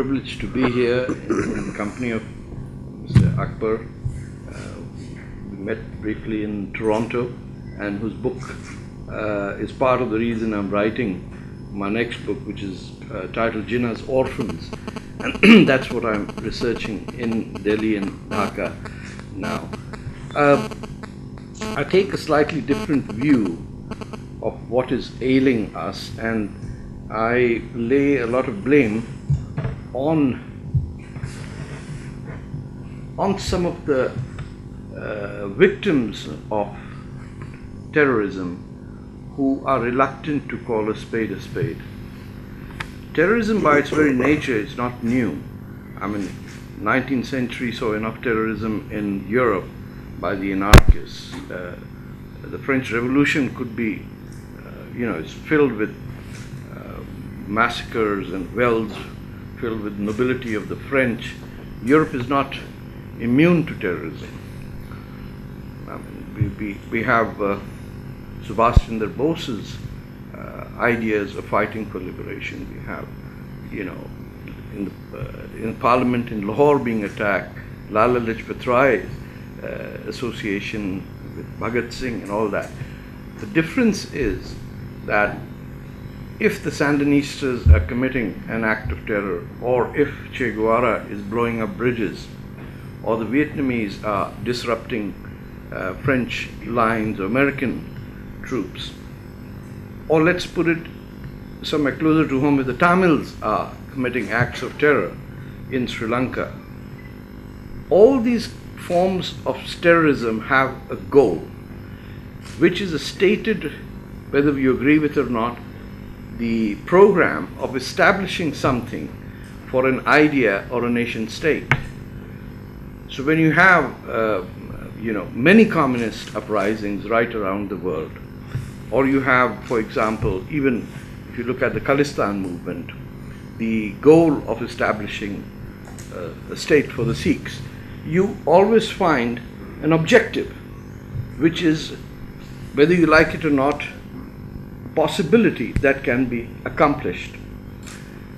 privilege to be here in the company of Mr. Akbar. We met briefly in Toronto, and whose book is part of the reason I'm writing my next book, which is titled Jinnah's Orphans. And that's what I'm researching in Delhi and Dhaka now. I take a slightly different view of what is ailing us, and I lay a lot of blame on some of the victims of terrorism who are reluctant to call a spade a spade. Terrorism by its very nature is not new. I mean, 19th century saw enough terrorism in Europe by the anarchists. The French Revolution could be, it's filled with massacres and wells filled with nobility of the French. Europe is not immune to terrorism. I mean, we have Subhash Chandra Bose's ideas of fighting for liberation. We have, in Parliament in Lahore being attacked, Lala Lajpat Rai's association with Bhagat Singh and all that. The difference is that if the Sandinistas are committing an act of terror, or if Che Guevara is blowing up bridges, or the Vietnamese are disrupting French lines or American troops, or let's put it somewhere closer to home, if the Tamils are committing acts of terror in Sri Lanka, all these forms of terrorism have a goal, which is a stated, whether you agree with it or not, the program of establishing something for an idea or a nation state. So when you have many communist uprisings right around the world, or you have, for example, even if you look at the Khalistan movement, the goal of establishing a state for the Sikhs, you always find an objective, which is, whether you like it or not, possibility that can be accomplished.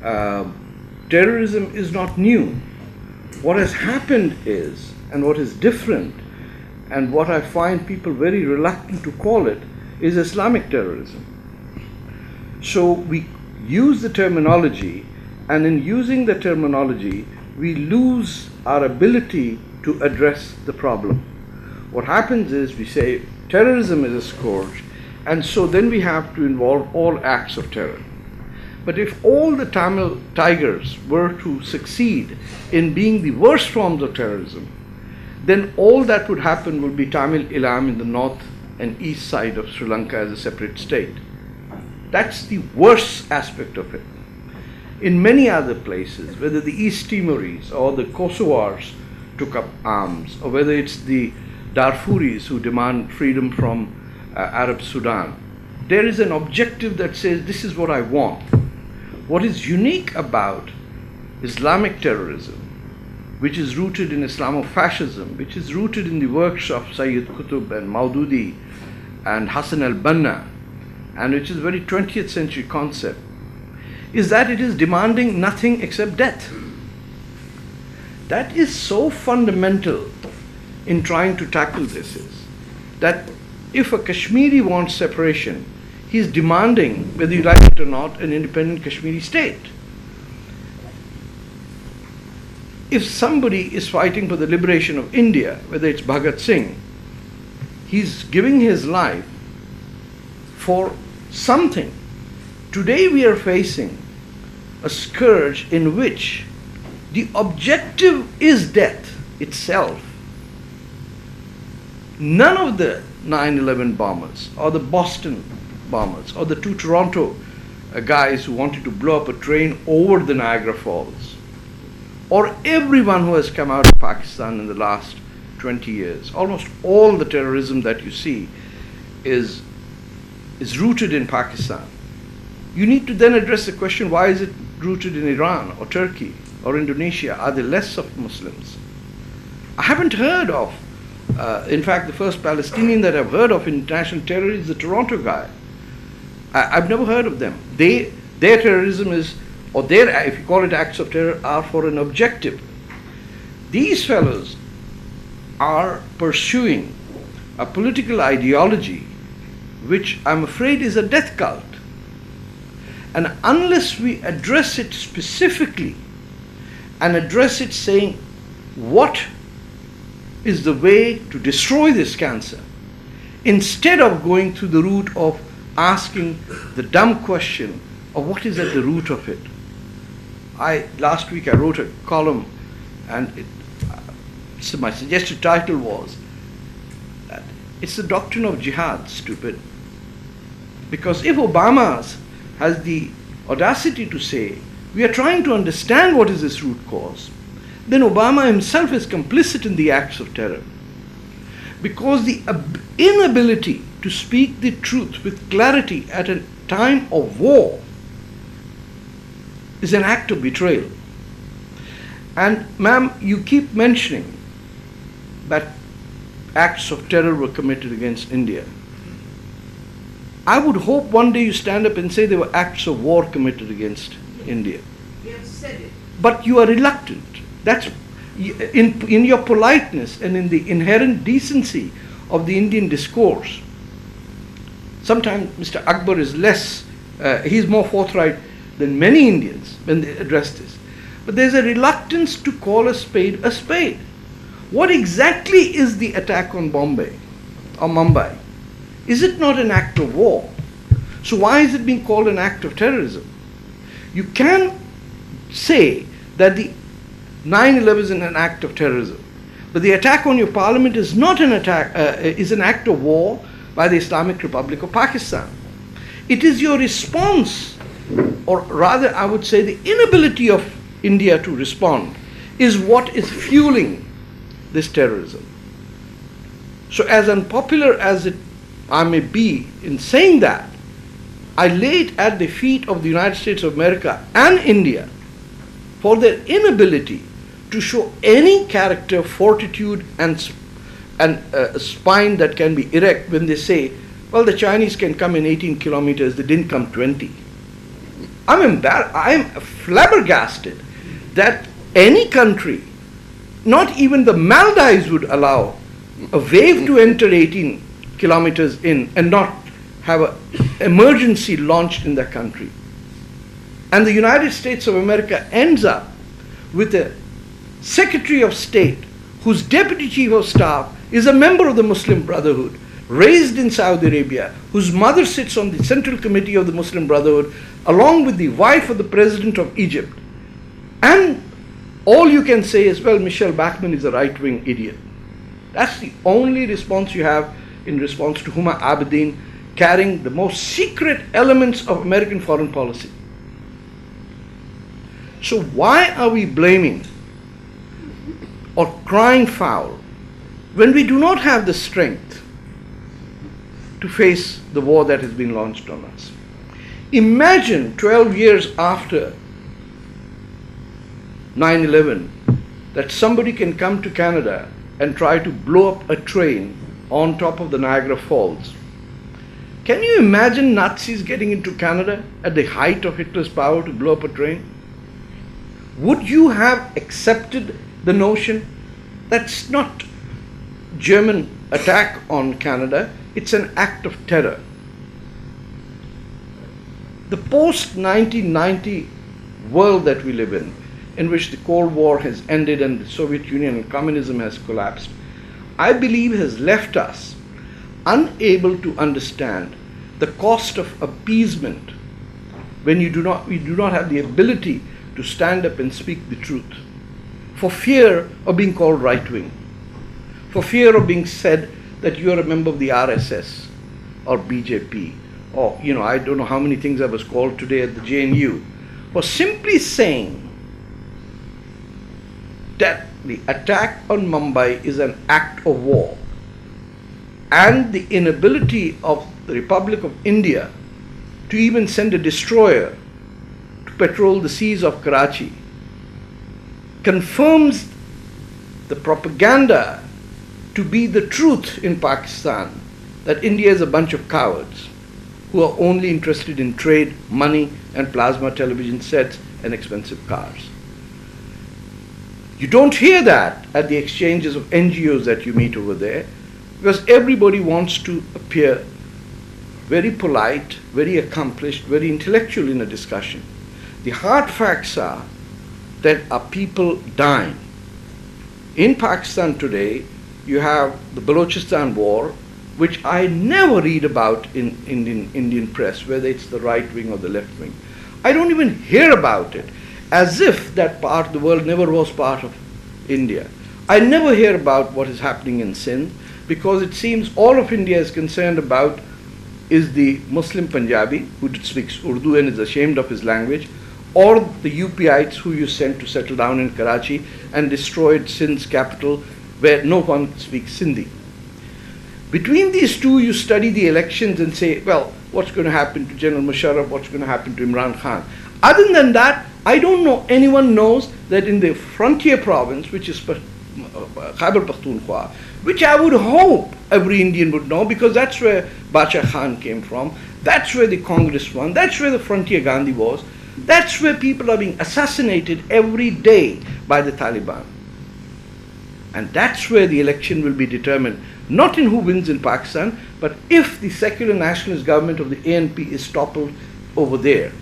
Terrorism is not new. What has happened is, and what is different, and what I find people very reluctant to call it, is Islamic terrorism. So we use the terminology, and in using the terminology, we lose our ability to address the problem. What happens is we say terrorism is a scourge, and so then we have to involve all acts of terror. But if all the Tamil tigers were to succeed in being the worst forms of terrorism, then all that would happen would be Tamil Eelam in the north and east side of Sri Lanka as a separate state. That's the worst aspect of it. In many other places, whether the East Timorese or the Kosovars took up arms, or whether it's the Darfuris who demand freedom from Arab Sudan, there is an objective that says, this is what I want. What is unique about Islamic terrorism, which is rooted in Islamofascism, which is rooted in the works of Sayyid Qutb and Maududi and Hassan al-Banna, and which is a very 20th century concept, is that it is demanding nothing except death. That is so fundamental in trying to tackle this, is that if a Kashmiri wants separation, he is demanding, whether you like it or not, an independent Kashmiri state. If somebody is fighting for the liberation of India, whether it's Bhagat Singh, he's giving his life for something. Today we are facing a scourge in which the objective is death itself. None of the 9/11 bombers, or the Boston bombers, or the two Toronto guys who wanted to blow up a train over the Niagara Falls, or everyone who has come out of Pakistan in the last 20 years, almost all the terrorism that you see is rooted in Pakistan. You need to then address the question, why is it rooted in Iran or Turkey or Indonesia? Are there less of Muslims? I haven't heard of, in fact, the first Palestinian that I've heard of in international terror is the Toronto guy. I've never heard of them. Their terrorism is or their, if you call it acts of terror, are for an objective. These fellows are pursuing a political ideology which I'm afraid is a death cult. And unless we address it specifically and address it saying what is the way to destroy this cancer, instead of going through the route of asking the dumb question of what is at the root of it. Last week I wrote a column, and so my suggested title was that it's the doctrine of jihad, stupid. Because if Obama has the audacity to say, we are trying to understand what is this root cause, then Obama himself is complicit in the acts of terror. Because the inability to speak the truth with clarity at a time of war is an act of betrayal. And ma'am, you keep mentioning that acts of terror were committed against India. I would hope one day you stand up and say there were acts of war committed against India. You have said it. But you are reluctant. That's in your politeness and in the inherent decency of the Indian discourse. Sometimes Mr. Akbar is less, he's more forthright than many Indians when they address this. But there's a reluctance to call a spade a spade. What exactly is the attack on Bombay or Mumbai? Is it not an act of war? So why is it being called an act of terrorism? You can say that the 9/11 is an act of terrorism, but the attack on your parliament is not an attack, is an act of war by the Islamic Republic of Pakistan. It is your response, or rather I would say the inability of India to respond, is what is fueling this terrorism. So as unpopular as I may be in saying that, I lay it at the feet of the United States of America and India for their inability to show any character, fortitude, and a spine that can be erect when they say, well, the Chinese can come in 18 kilometers, they didn't come 20. I'm flabbergasted that any country, not even the Maldives, would allow a wave to enter 18 kilometers in and not have an emergency launched in the country. And the United States of America ends up with a Secretary of State whose Deputy Chief of Staff is a member of the Muslim Brotherhood, raised in Saudi Arabia, whose mother sits on the Central Committee of the Muslim Brotherhood, along with the wife of the President of Egypt. And all you can say is, well, Michelle Bachmann is a right-wing idiot. That's the only response you have in response to Huma Abedin carrying the most secret elements of American foreign policy. So why are we blaming or crying foul when we do not have the strength to face the war that has been launched on us? Imagine 12 years after 9/11 that somebody can come to Canada and try to blow up a train on top of the Niagara Falls. Can you imagine Nazis getting into Canada at the height of Hitler's power to blow up a train? Would you have accepted the notion that's not German attack on Canada, it's an act of terror? The post-1990 world that we live in which the Cold War has ended and the Soviet Union and communism has collapsed, I believe has left us unable to understand the cost of appeasement when we do not have the ability to stand up and speak the truth, for fear of being called right-wing, for fear of being said that you are a member of the RSS or BJP, or I don't know how many things I was called today at the JNU, for simply saying that the attack on Mumbai is an act of war, and the inability of the Republic of India to even send a destroyer to patrol the seas of Karachi confirms the propaganda to be the truth in Pakistan, that India is a bunch of cowards who are only interested in trade, money, and plasma television sets and expensive cars. You don't hear that at the exchanges of NGOs that you meet over there, because everybody wants to appear very polite, very accomplished, very intellectual in a discussion. The hard facts are that are people dying. In Pakistan today, you have the Balochistan war, which I never read about in Indian press, whether it's the right wing or the left wing. I don't even hear about it, as if that part of the world never was part of India. I never hear about what is happening in Sindh, because it seems all of India is concerned about is the Muslim Punjabi who speaks Urdu and is ashamed of his language, or the UPites who you sent to settle down in Karachi and destroyed Sindh's capital where no one speaks Sindhi. Between these two, you study the elections and say, well, what's going to happen to General Musharraf, what's going to happen to Imran Khan. Other than that, I don't know anyone knows that in the frontier province, which is Khyber Pakhtunkhwa, which I would hope every Indian would know, because that's where Bacha Khan came from, that's where the Congress won, that's where the frontier Gandhi was, that's where people are being assassinated every day by the Taliban. And that's where the election will be determined, not in who wins in Pakistan, but if the secular nationalist government of the ANP is toppled over there.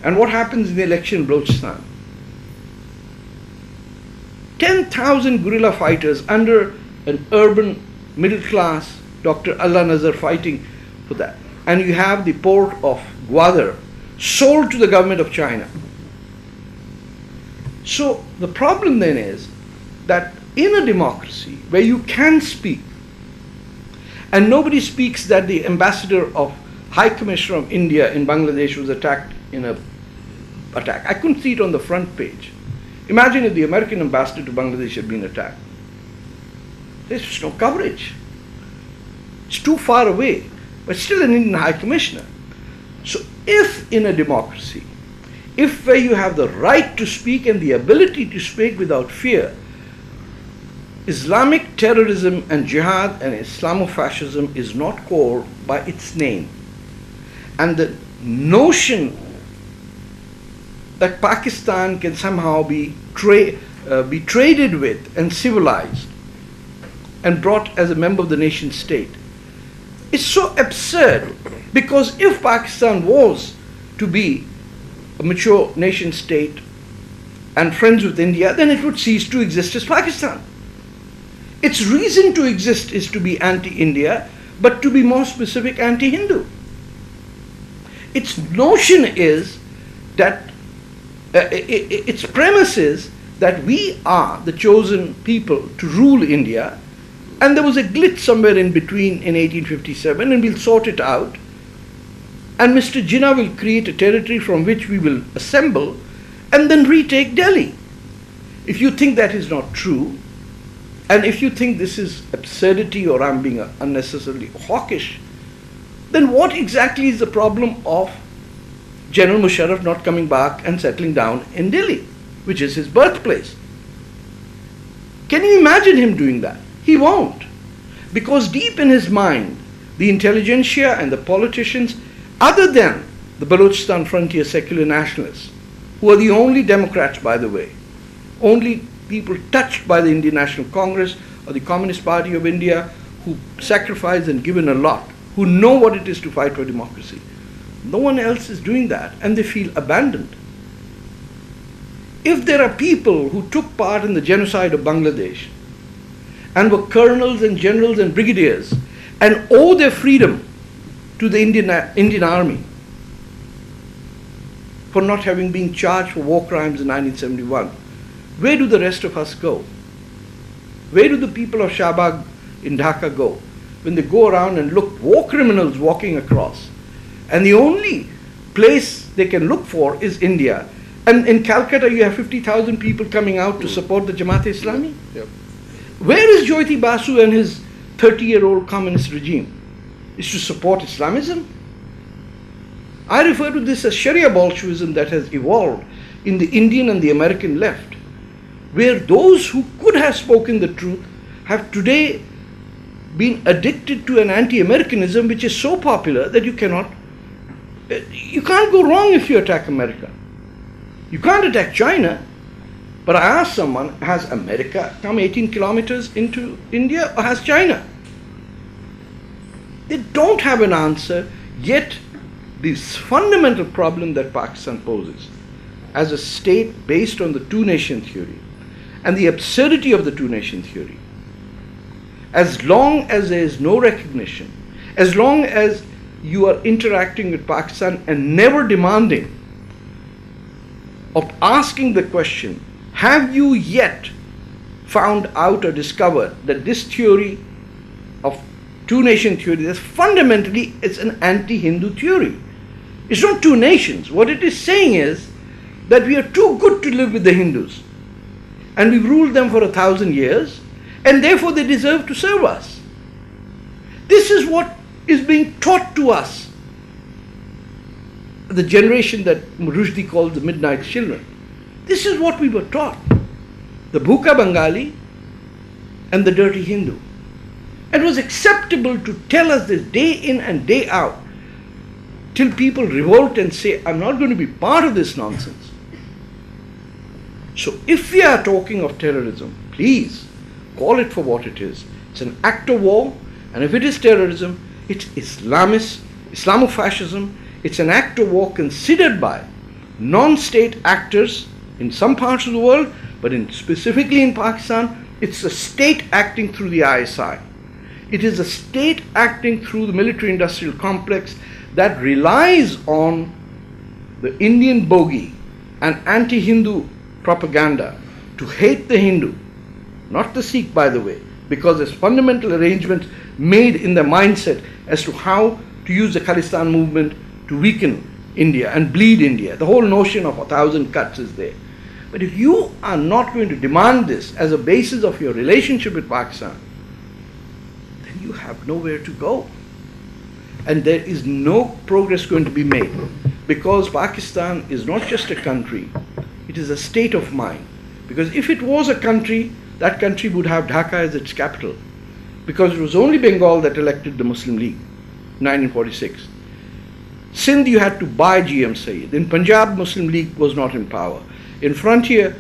And what happens in the election in Balochistan? 10,000 guerrilla fighters under an urban middle class Dr. Allah Nazar fighting for that. And you have the port of Gwadar sold to the government of China. So the problem then is that in a democracy where you can speak, and nobody speaks that the ambassador of High Commissioner of India in Bangladesh was attacked in a attack. I couldn't see it on the front page. Imagine if the American ambassador to Bangladesh had been attacked. There's no coverage. It's too far away, but still an Indian High Commissioner. So if in a democracy, if where you have the right to speak and the ability to speak without fear, Islamic terrorism and jihad and Islamofascism is not called by its name, and the notion that Pakistan can somehow be traded with and civilized and brought as a member of the nation state is so absurd, because if Pakistan was to be a mature nation state and friends with India, then it would cease to exist as Pakistan. Its reason to exist is to be anti-India, but to be more specific, anti-Hindu. Its notion is that, its premise is that we are the chosen people to rule India, and there was a glitch somewhere in between in 1857, and we'll sort it out, and Mr. Jinnah will create a territory from which we will assemble and then retake Delhi. If you think that is not true, and if you think this is absurdity or I'm being unnecessarily hawkish, then what exactly is the problem of General Musharraf not coming back and settling down in Delhi, which is his birthplace? Can you imagine him doing that? He won't. Because deep in his mind, the intelligentsia and the politicians, other than the Balochistan frontier secular nationalists, who are the only Democrats, by the way, only people touched by the Indian National Congress or the Communist Party of India, who sacrificed and given a lot, who know what it is to fight for democracy. No one else is doing that, and they feel abandoned. If there are people who took part in the genocide of Bangladesh and were colonels and generals and brigadiers and owe their freedom to the Indian army for not having been charged for war crimes in 1971, where do the rest of us go? Where do the people of Shahbag in Dhaka go when they go around and look war criminals walking across? And the only place they can look for is India. And in Calcutta, you have 50,000 people coming out to support the Jamaat-e-Islami. Yep. Where is Jyoti Basu and his 30-year-old communist regime? Is to support Islamism? I refer to this as Sharia Bolshevism that has evolved in the Indian and the American left, where those who could have spoken the truth have today been addicted to an anti-Americanism which is so popular that you can't go wrong if you attack America. You can't attack China. But I asked someone, has America come 18 kilometers into India or has China? They don't have an answer, yet this fundamental problem that Pakistan poses as a state based on the two-nation theory and the absurdity of the two-nation theory, as long as there is no recognition, as long as you are interacting with Pakistan and never demanding of asking the question, have you yet found out or discovered that this theory of two-nation theory, that fundamentally it's an anti-Hindu theory. It's not two nations. What it is saying is that we are too good to live with the Hindus and we've ruled them for 1,000 years and therefore they deserve to serve us. This is what is being taught to us, the generation that Rushdie calls the midnight children. This is what we were taught. The Bhuka Bengali and the dirty Hindu. It was acceptable to tell us this day in and day out till people revolt and say, I'm not going to be part of this nonsense. So if we are talking of terrorism, please call it for what it is. It's an act of war, and if it is terrorism, it's Islamofascism. It's an act of war considered by non-state actors in some parts of the world, but specifically in Pakistan, it's a state acting through the ISI. It is a state acting through the military-industrial complex that relies on the Indian bogey and anti-Hindu propaganda to hate the Hindu, not the Sikh, by the way, because there's fundamental arrangements made in their mindset as to how to use the Khalistan movement to weaken India and bleed India. The whole notion of 1,000 cuts is there. But if you are not going to demand this as a basis of your relationship with Pakistan, then you have nowhere to go. And there is no progress going to be made, because Pakistan is not just a country, it is a state of mind. Because if it was a country, that country would have Dhaka as its capital, because it was only Bengal that elected the Muslim League in 1946. Sindh, you had to buy GM Sayyid. In Punjab, Muslim League was not in power. In Frontier,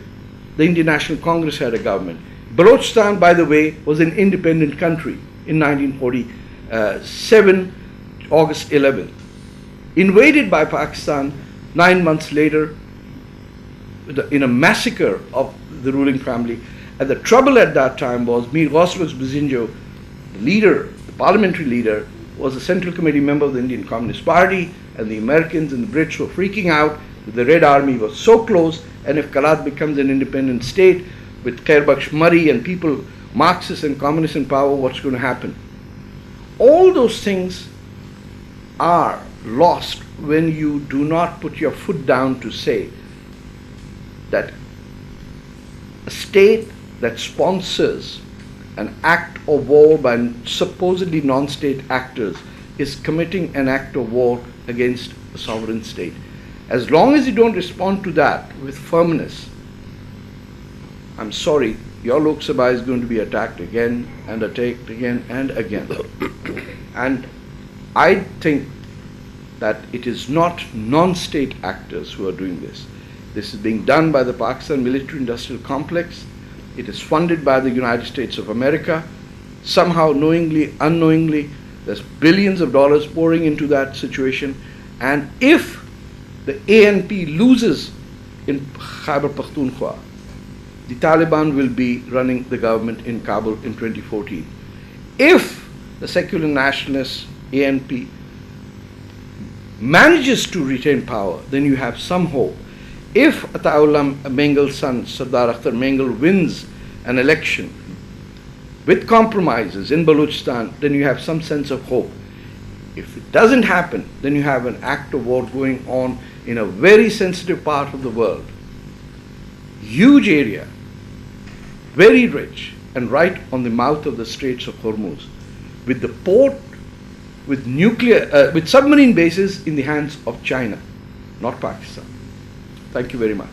the Indian National Congress had a government. Balochistan, by the way, was an independent country in 1947, August 11th. Invaded by Pakistan 9 months later in a massacre of the ruling family. And the trouble at that time was Mir Ghausbaks Bizinjo, the leader, the parliamentary leader, was a Central Committee member of the Indian Communist Party, and the Americans and the Brits were freaking out. The Red Army was so close, and if Karat becomes an independent state with Khair Bakhsh Murray and people, Marxists and communists in power, what's going to happen? All those things are lost when you do not put your foot down to say that a state that sponsors an act of war by supposedly non-state actors is committing an act of war against a sovereign state. As long as you don't respond to that with firmness, I'm sorry, your Lok Sabha is going to be attacked again and attacked again and again. And I think that it is not non-state actors who are doing this. This is being done by the Pakistan military-industrial complex. It is funded by the United States of America. Somehow, knowingly, unknowingly, there's billions of dollars pouring into that situation. And if the ANP loses in Khyber Pakhtunkhwa, the Taliban will be running the government in Kabul in 2014. If the secular nationalist ANP manages to retain power, then you have some hope. If Ataullah Mengel's son, Sardar Akhtar Mengel, wins an election with compromises in Balochistan, then you have some sense of hope. If it doesn't happen, then you have an act of war going on in a very sensitive part of the world. Huge area, very rich, and right on the mouth of the Straits of Hormuz, with the port, with with submarine bases in the hands of China, not Pakistan. Thank you very much.